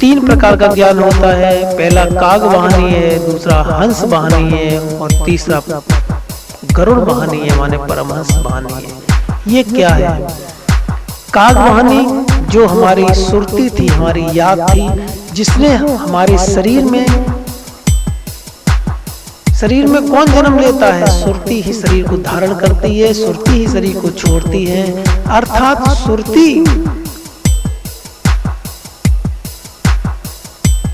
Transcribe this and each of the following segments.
तीन प्रकार का ज्ञान होता है। पहला काग वाहनी है, दूसरा हंस वाहनी है और तीसरा गरुड़ वाहनी है, माने परमहंस वाहनी है। ये क्या है? काग वाहनी जो हमारी सुरती थी, हमारी याद थी, जिसने हमारे शरीर में कौन जन्म लेता है? सुरती ही शरीर को धारण करती है, सुरती ही शरीर को छोड़ती है। अर्थात सुरती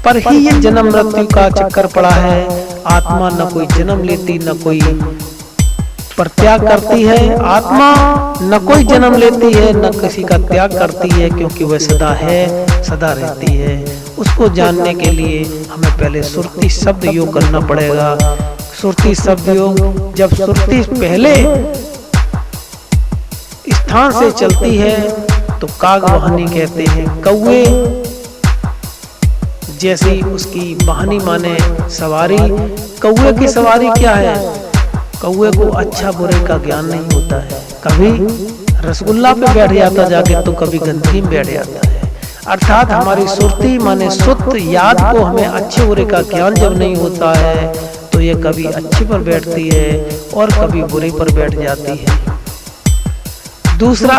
पर ही ये जन्म मृत्यु का चक्कर पड़ा है। आत्मा न कोई जन्म लेती, न कोई परित्याग करती है। आत्मा न कोई जन्म लेती है, न किसी का त्याग करती है, क्योंकि वह सदा है, सदा रहती है। उसको जानने के लिए हमें पहले सुरती शब्द योग करना पड़ेगा। सुरती शब्द योग, जब सुरती पहले स्थान से चलती है तो काग वाहनी कहते हैं। कौवे जैसी उसकी वाहनी माने सवारी। कौवे की सवारी क्या है? कौवे को अच्छा बुरे का ज्ञान नहीं होता है। कभी रसगुल्ला पे बैठ जाता जाके, तो कभी गंदगी में बैठ जाता है। अर्थात हमारी सुरती माने सुत याद को हमें अच्छे बुरे का ज्ञान जब नहीं होता है तो ये कभी अच्छे पर बैठती है और कभी बुरे पर बैठ जाती है। दूसरा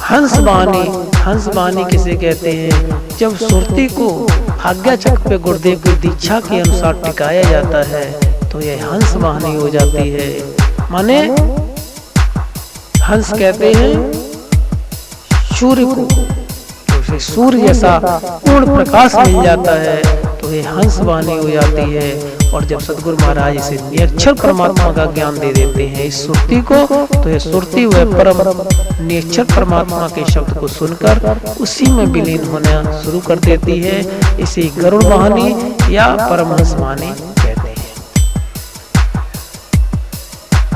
हंस वाहनी। हंस वाहनी किसे कहते हैं? जब सुरती को आज्ञा चक्र पे गुरुदेव की दीक्षा के अनुसार टिकाया जाता है तो यह हंस वाहनी हो जाती है। माने हंस कहते हैं सूर्य को, तो उसे सूर्य जैसा पूर्ण प्रकाश मिल जाता है तो यह हंस वाहनी हो जाती है। और जब सदगुरु महाराज इसे निरक्षर परमात्मा का ज्ञान दे देते हैं इस सुरती को, तो यह सुरती वह परम निरक्षर परमात्मा के शब्द को सुनकर उसी में विलीन होना शुरू कर देती है। इसे गरुड़ वाहनी या परमहंस वाहनी कहते हैं।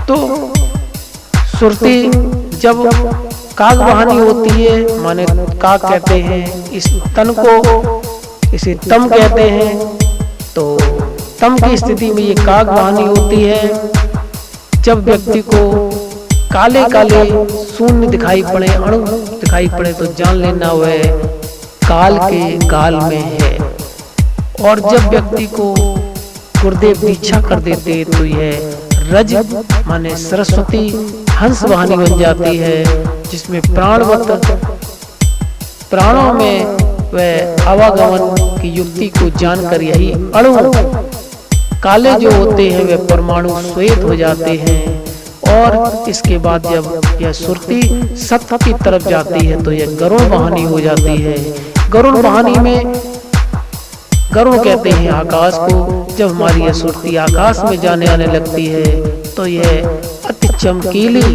तो सुरती जब काग वाहनी होती है, माने काग कहते हैं इस तन को, इसे तम कहते हैं। तो तम की स्थिति में ये काग वाहनी होती है। जब व्यक्ति को काले काले शून्य दिखाई पड़े, अणु दिखाई पड़े, तो जान लेना वह काल के गाल में है। और जब व्यक्ति को गुरुदेव दीक्षा कर देते तो यह रज माने सरस्वती हंस वाहनी बन जाती है, जिसमें प्राणों में वह आवागमन की युक्ति को जानकर यही अणु काले जो होते हैं वे परमाणु श्वेत हो जाते हैं। और इसके बाद जब यह सुरती सत्य की तरफ जाती है तो यह गरुड़ वाहनी हो जाती है। गरुड़ वाहनी में गरुड़ कहते हैं आकाश को। जब हमारी यह सुरती आकाश में जाने आने लगती है तो यह अति चमकीली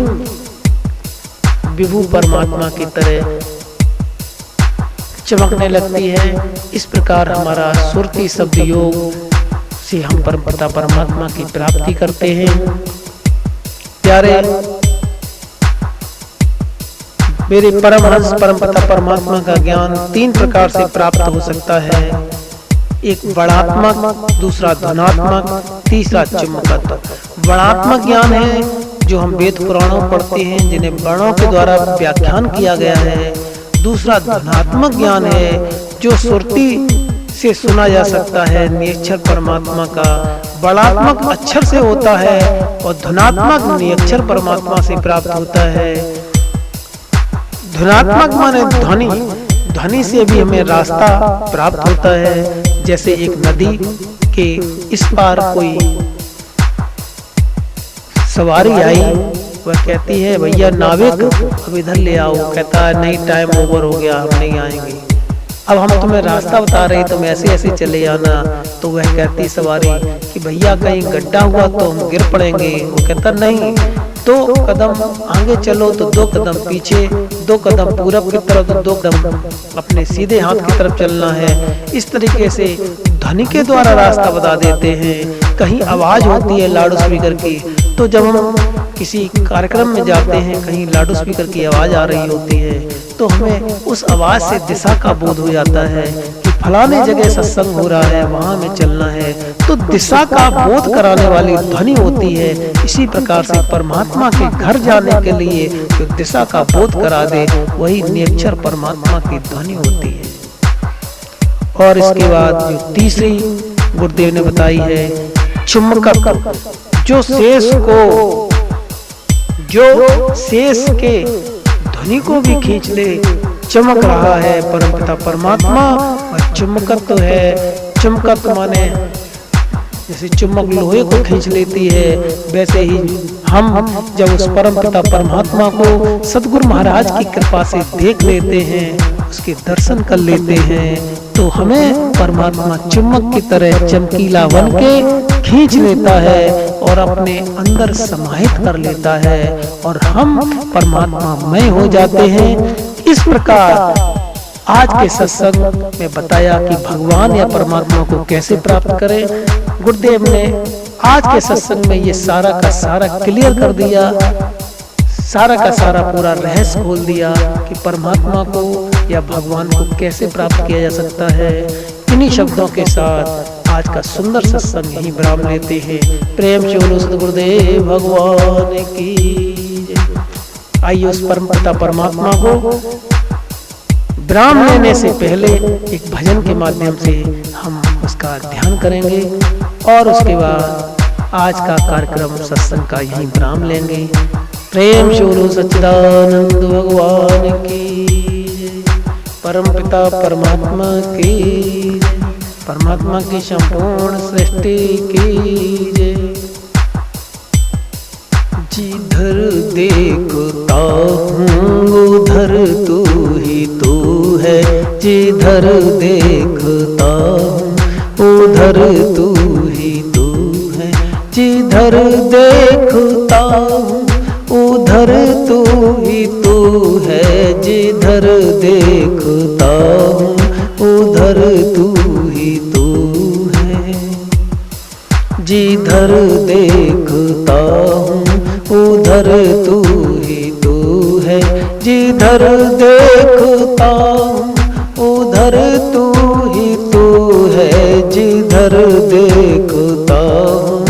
विभु परमात्मा की तरह चमकने लगती है। इस प्रकार हमारा सुरती शब्द योग से हम परमपिता परमात्मा की प्राप्ति करते हैं। प्यारे मेरे परमहंस परमपिता परमात्मा का ज्ञान तीन प्रकार से प्राप्त हो सकता है। एक बड़ात्मक, दूसरा धनात्मक, तीसरा चुम्बकत्व। बड़ात्मक ज्ञान है जो हम वेद पुराणों पढ़ते हैं, जिन्हें वर्णों के द्वारा व्याख्यान किया गया है। दूसरा धनात्मक ज्ञान है जो सुरती से सुना जा सकता है, निरक्षर परमात्मा का। बड़ात्मक अक्षर से होता है और धनात्मक निरक्षर परमात्मा से प्राप्त होता है। धनात्मक माने ध्वनि, ध्वनि से भी हमें रास्ता प्राप्त होता है। जैसे एक नदी के इस पार कोई सवारी आई, वह कहती है भैया नाविक अब इधर ले आओ। कहता है नहीं, टाइम ओवर हो गया, हम नहीं आएंगे। अब हम तुम्हें रास्ता बता रहे, तुम ऐसे ऐसे चले आना। तो वह कहती सवारी कि भैया कहीं गड्ढा हुआ तो हम गिर पड़ेंगे। वो कहता नहीं, 2 कदम आगे चलो तो 2 कदम पीछे, 2 कदम पूरब की तरफ तो 2 कदम अपने सीधे हाथ की तरफ चलना है। इस तरीके से ध्वनि के द्वारा रास्ता बता देते हैं। कहीं आवाज होती है लाउड स्पीकर की, तो जब हम किसी कार्यक्रम में जाते हैं, कहीं लाउड स्पीकर की आवाज आ रही होती है, तो हमें उस आवाज से दिशा का बोध हो जाता है कि फलाने जगह सत्संग हो रहा है, वहां में चलना है। तो दिशा का बोध कराने वाली ध्वनि होती है। इसी प्रकार से परमात्मा के घर जाने के लिए जो दिशा का बोध करा दे, वही निरक्षर परमात्मा की ध्वनि होती है। और इसके बाद जो तीसरी गुरुदेव ने बताई है चुम्बकत्व, जो शेष के ध्वनि को भी खींच ले, चमक रहा है परमपिता परमात्मा। और चुम्बकत्व है, चुम्बकत्व माने जैसे चुम्बक लोहे को खींच लेती है, वैसे ही हम जब उस परमपिता परमात्मा को सदगुरु महाराज की कृपा से देख लेते हैं, उसके दर्शन कर लेते हैं, तो हमें परमात्मा चुम्बक की तरह चमकीला बन के खींच लेता है और अपने अंदर समाहित कर लेता है और हम परमात्मा मय हो जाते हैं। इस प्रकार आज के सत्संग में बताया कि भगवान या परमात्मा को कैसे प्राप्त करें। गुरुदेव ने आज के सत्संग में ये सारा का सारा क्लियर कर दिया, सारा का सारा पूरा रहस्य खोल दिया कि परमात्मा को या भगवान को कैसे प्राप्त किया जा सकता है। इन्हीं शब्दों के साथ आज का सुंदर सत्संग यहीं विराम लेते हैं। प्रेम से बोलो सद्गुरुदेव भगवान की जय। आइए उस परमपिता परमात्मा को विराम लेने से पहले एक भजन के माध्यम से हम उसका ध्यान करेंगे और उसके बाद आज का कार्यक्रम सत्संग का यहीं विराम लेंगे। प्रेम से बोलो सच्चिदानंद भगवान की जय। परमपिता परमात्मा की जय। परमात्मा की संपूर्ण सृष्टि की जय। जिधर देखता हूँ उधर तू ही तू है, जिधर देखता हूँ उधर तू ही तू है, जिधर देखता हूँ उधर तू ही तू है, जिधर देखता हूँ उधर तू ही तू है, जिधर देखता हूँ उधर तू ही तू है, जिधर देखता हूँ उधर तू ही तू है, जिधर देखता हूँ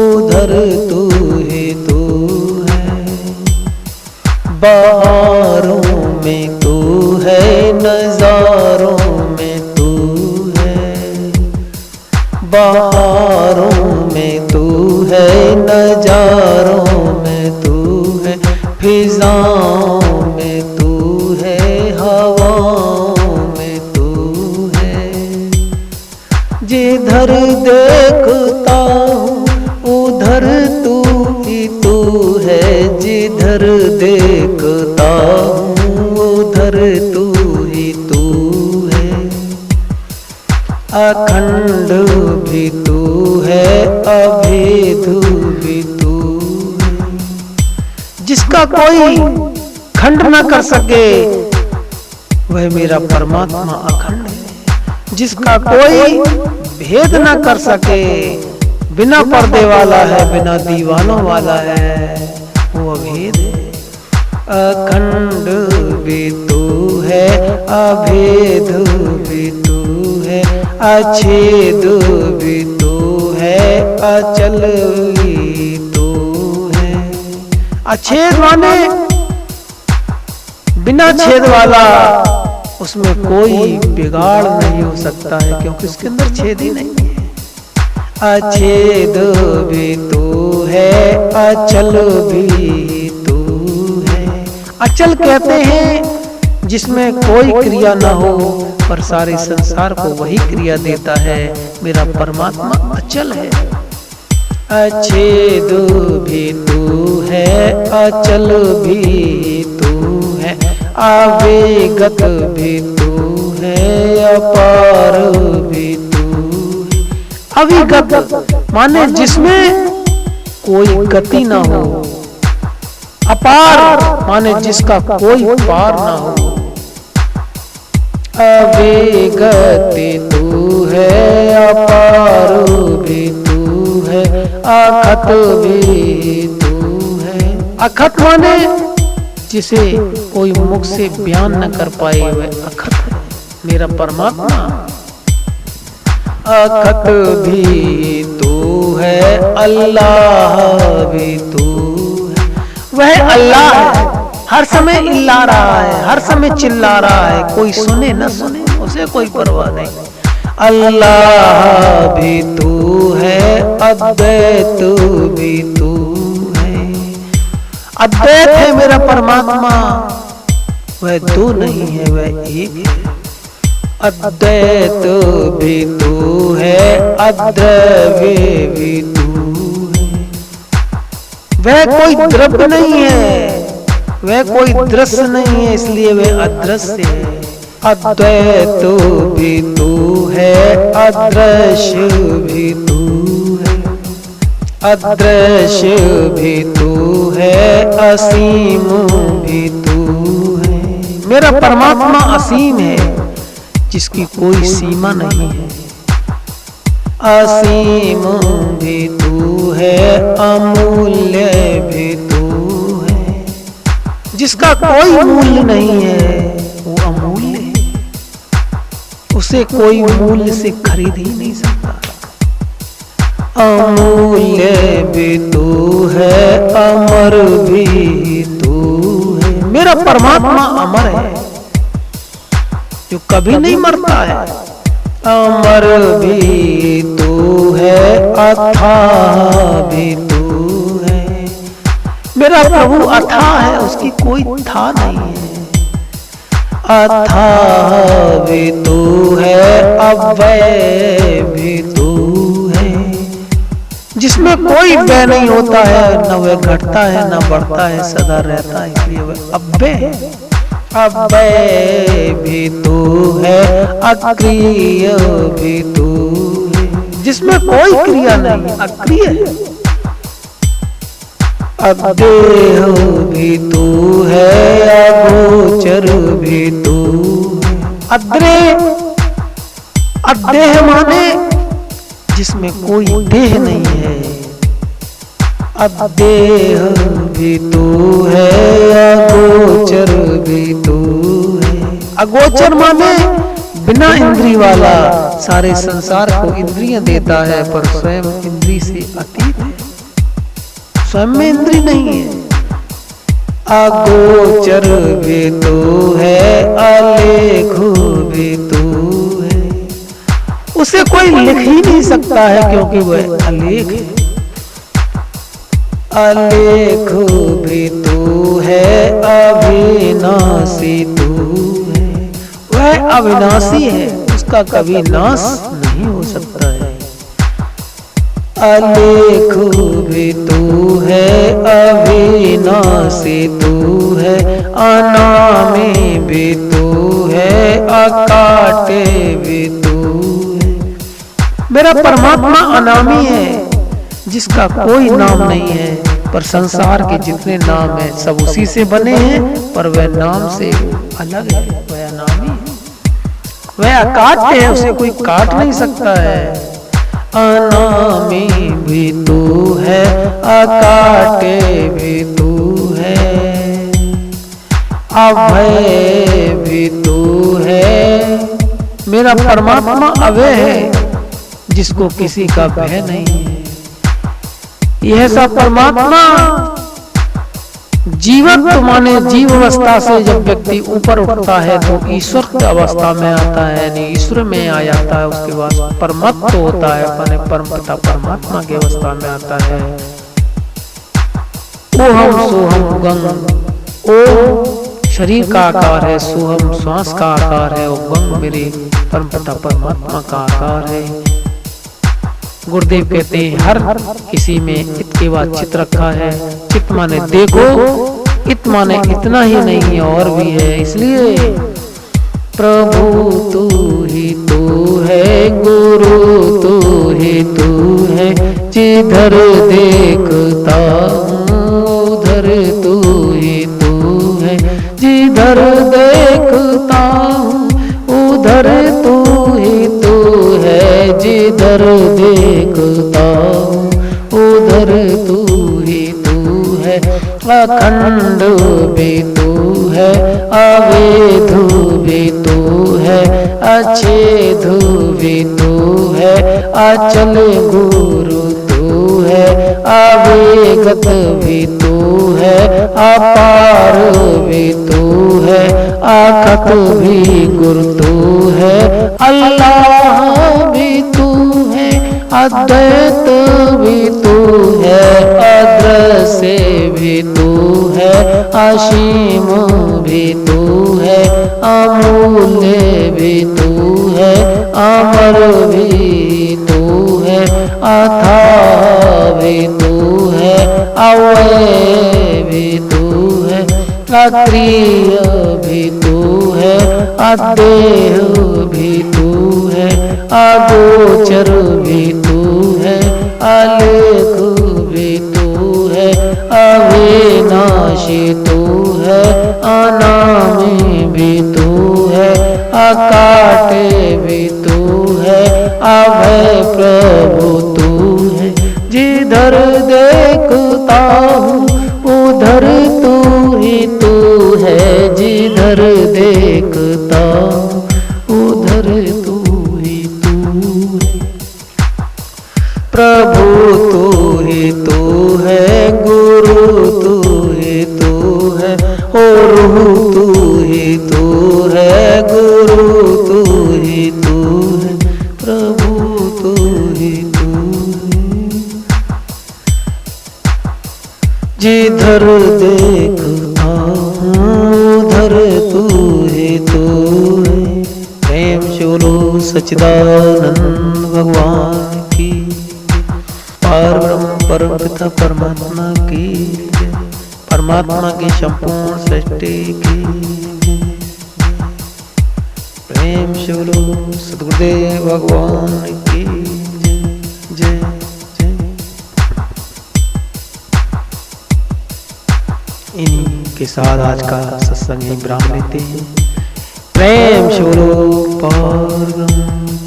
उधर तू ही तू है। बहारों में तू है, नजारों में तू है, बहारों में तू है, नजारों में तू है, फिजाओं में तू है, हवाओं में तू है, जिधर देखता हूँ उधर तू ही तू है, जिधर देखता हूँ उधर तू ही तू है। अखंड भी तू है, अभेद भी तू है, जिसका कोई खंड न कर सके वह मेरा परमात्मा अखंड है, जिसका कोई भेद न कर सके, बिना पर्दे वाला है, बिना दीवानों वाला है, वो अभेद है। अखंड भी तू है, अभेद भी तू है, अछेद भी तू है, अचल भी तू है। अछेद माने बिना छेद वाला, उसमें कोई बिगाड़ नहीं हो सकता है क्योंकि उसके अंदर छेद ही नहीं है। अछेद भी तू है, अचल भी तू है। अचल कहते हैं जिसमें कोई क्रिया ना हो पर सारे संसार को वही क्रिया देता है, मेरा परमात्मा अचल है। अछेद भी तू है, अचल भी तू है, आवेगत भी तू है, अपार भी तू है। अविगत माने जिसमें कोई गति ना हो, अपार माने जिसका कोई पार ना हो। अविगत तू है, अपार भी तू है, अखत भी तू है। अखत माने जिसे कोई मुख से बयान न कर पाए वह अखत है, मेरा परमात्मा अखत भी तू है, अल्लाह भी तू है। वह अल्लाह है, हर समय इल्ला रहा है, हर समय चिल्ला रहा है, कोई सुने न सुने उसे कोई परवाह नहीं। अल्लाह भी तू है, अद्वैत भी तू है। अद्वैत है मेरा परमात्मा, वह दो नहीं है, वह एक है। अद्वैत भी तू है, अद्रव्य भी तू है। वह कोई द्रव्य नहीं है, वह कोई दृश्य नहीं है, इसलिए वह अदृश्य है। अद्वैत भी तू है, अदृश्य भी तू है। अदृश्य भी तू है, असीम भी तू है। मेरा परमात्मा असीम है, जिसकी कोई सीमा नहीं है। असीम भी तू है, अमूल्य भी तू है। जिसका कोई मूल्य नहीं है, वो अमूल्य है। उसे कोई मूल्य से खरीद ही नहीं सकता। अमूल्य भी तू है, अमर भी तू है। मेरा परमात्मा अमर है, जो कभी नहीं मरता है। अमर भी तू है, अथाह भी तू है। मेरा प्रभु अथाह है, उसकी कोई था नहीं है। अथाह भी तू है, अव्यय भी तू है। जिसमें कोई व्यय नहीं होता है, न वह घटता है न बढ़ता है, सदा रहता है, इसलिए वह अव्यय है। अव्यय भी तू है, अक्रिय भी तू है। जिसमें कोई क्रिया नहीं, अक्रिय है। अदेह भी तू है, अगोचर भी तू है। अदेह माने जिसमें कोई देह नहीं है। अदेह भी तू है, अगोचर भी तू है। अगोचर माने बिना इंद्री वाला, सारे संसार को इंद्रियां देता है, पर स्वयं इंद्री से अतीत है। स्वयं में इंद्री नहीं है। अगोचर भी तू है, अलेख भी तू है। उसे कोई लिख ही नहीं सकता है, क्योंकि वह अलेख है। अलेख भी तू है, अविनाशी तू है। वह अविनाशी है, उसका कभी नाश नहीं हो सकता है। अलेख भी तू है, अविनाशी तू है। अनामी भी तू है, अकाटे भी तू है। मेरा परमात्मा अनामी है, जिसका कोई नाम नहीं है, पर संसार के जितने नाम हैं सब उसी से बने हैं, पर वह नाम से अलग है, वह अनामी है। वह अकाट्य है, उसे कोई काट नहीं सकता है। अनामी भी तू है, अकाट्य भी तू है। अभय भी तू है। मेरा परमात्मा अभय है, जिसको किसी का भय नहीं है। यह सब परमात्मा जीवन माने जीव अवस्था से जब व्यक्ति ऊपर उठता है तो ईश्वर की अवस्था में आता है, यानी ईश्वर में आ जाता है। उसके बाद परमत्व होता है, माने परम पिता परमात्मा की अवस्था में आता है। ओहम सोहम गंग। ओम शरीर का आकार है, सोहम श्वास का आकार है, और गंग मेरे परम पिता परमात्मा का आकार है। गुरुदेव कहते हैं हर किसी में इत के बाद चित रखा है। चित माने देखो, इत माने इतना ही नहीं है और भी है। इसलिए प्रभु तू ही तू है, गुरु तू ही तू है। जिधर देखता हूँ उधर तू ही तू है। जिधर देखता हूँ उधर तू ही तू है। जिधर देखता हूँ उधर तू ही तू है। अखंड भी तू है, अवैध भी तू है, अच्छेद भी तू है, अचल गुरु तू है, अविगत भी तू है, अपार भी तू है, अखत भी गुरु तू है। अल्लाह अद्वैत भी तू है, अदृश्य भी तू है, असीम भी तू है, अमूल्य भी तू है, अमर भी तू है, अथाह भी तू है, अव्यय भी तू है, अक्रिय भी तू है, अदेह भी तू है, अगोचर भी तू है, अलेख भी तू है, अविनाशी तू है, अनामी भी तू है, अकाटे भी तू है, अभय प्रभु तू है। जिधर देखता हूँ उधर तू ही तू है, जिधर देखता हूँ उधर तू ही तू है। प्रभु तू ही तू है, गुरु तू ही तू है, और रूह तू ही तू है, गुरु तू ही तू है, प्रभु तू ही तू है। जिधर देखता हूँ उधर तू ही तू है। प्रेम से बोलो सच्चिदानंद भगवान की, पार ब्रह्म परम पिता परमात्मा की जय, परमात्मा की संपूर्ण सृष्टि की जय। प्रेम से बोलो सद्गुरुदेव भगवान की जय जय जय। इन्हीं के साथ आज का सत्संग ही विराम लेते हैं। प्रेम से बोलो पार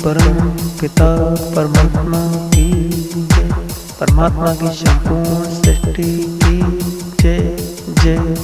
परम पिता परमात्मा की जय, परमात्मा की संपूर्ण सृष्टि की जय जय।